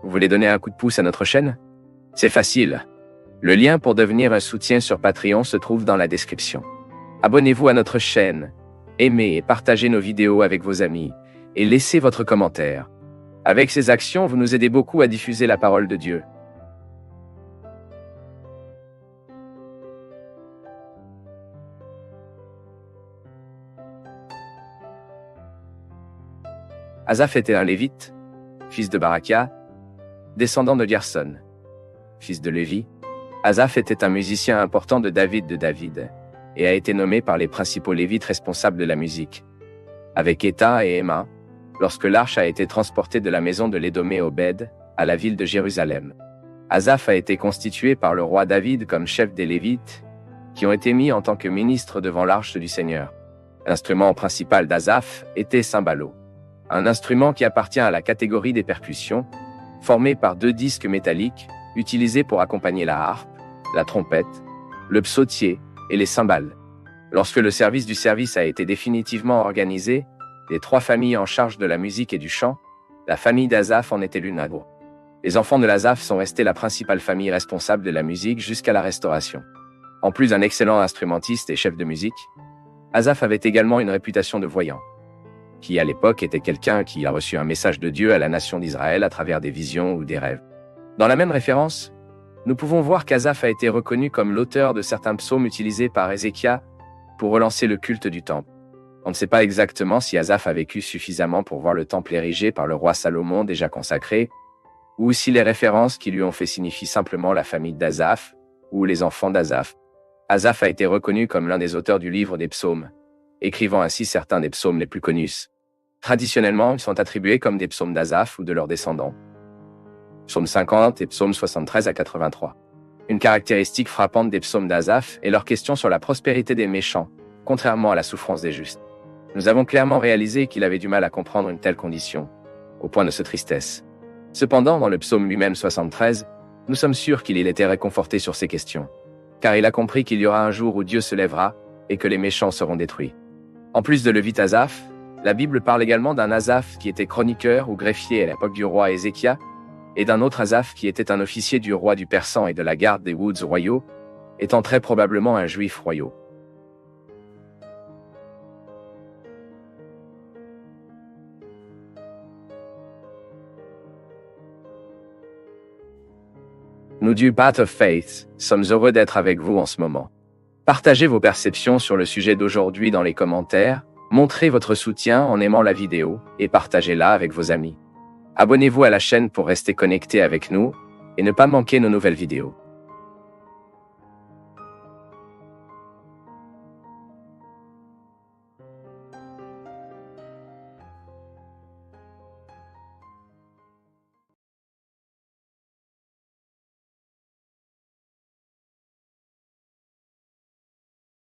Vous voulez donner un coup de pouce à notre chaîne? C'est facile. Le lien pour devenir un soutien sur Patreon se trouve dans la description. Abonnez-vous à notre chaîne, aimez et partagez nos vidéos avec vos amis, et laissez votre commentaire. Avec ces actions, vous nous aidez beaucoup à diffuser la parole de Dieu. Asaph était un Lévite, fils de Barakia, descendant de Gerson, fils de Lévi. Asaph était un musicien important de David, et a été nommé par les principaux Lévites responsables de la musique. Avec Éta et Emma, lorsque l'arche a été transportée de la maison de l'Édomé Obed à la ville de Jérusalem. Asaph a été constitué par le roi David comme chef des Lévites, qui ont été mis en tant que ministres devant l'arche du Seigneur. L'instrument principal d'Asaph était cymbalo, un instrument qui appartient à la catégorie des percussions, formé par 2 disques métalliques, utilisés pour accompagner la harpe, la trompette, le psautier et les cymbales. Lorsque le service du service a été définitivement organisé, les 3 familles en charge de la musique et du chant, la famille d'Asaph en était l'une. Les enfants de l'Asaph sont restés la principale famille responsable de la musique jusqu'à la Restauration. En plus d'un excellent instrumentiste et chef de musique, Asaph avait également une réputation de voyant, qui à l'époque était quelqu'un qui a reçu un message de Dieu à la nation d'Israël à travers des visions ou des rêves. Dans la même référence, nous pouvons voir qu'Asaph a été reconnu comme l'auteur de certains psaumes utilisés par Ézéchias pour relancer le culte du temple. On ne sait pas exactement si Asaph a vécu suffisamment pour voir le temple érigé par le roi Salomon déjà consacré, ou si les références qui lui ont fait signifient simplement la famille d'Asaph ou les enfants d'Asaph. Asaph a été reconnu comme l'un des auteurs du livre des psaumes, écrivant ainsi certains des psaumes les plus connus. Traditionnellement, ils sont attribués comme des psaumes d'Asaph ou de leurs descendants. Psaume 50 et psaume 73 à 83. Une caractéristique frappante des psaumes d'Asaph est leur question sur la prospérité des méchants, contrairement à la souffrance des justes. Nous avons clairement réalisé qu'il avait du mal à comprendre une telle condition, au point de se tristesse. Cependant, dans le psaume lui-même 73, nous sommes sûrs qu'il était réconforté sur ces questions, car il a compris qu'il y aura un jour où Dieu se lèvera et que les méchants seront détruits. En plus de Lévite Asaph, la Bible parle également d'un Asaph qui était chroniqueur ou greffier à l'époque du roi Ézéchias, et d'un autre Asaph qui était un officier du roi du Persan et de la garde des Woods royaux, étant très probablement un juif royaux. Nous du Path of Faith sommes heureux d'être avec vous en ce moment. Partagez vos perceptions sur le sujet d'aujourd'hui dans les commentaires, montrez votre soutien en aimant la vidéo et partagez-la avec vos amis. Abonnez-vous à la chaîne pour rester connecté avec nous et ne pas manquer nos nouvelles vidéos.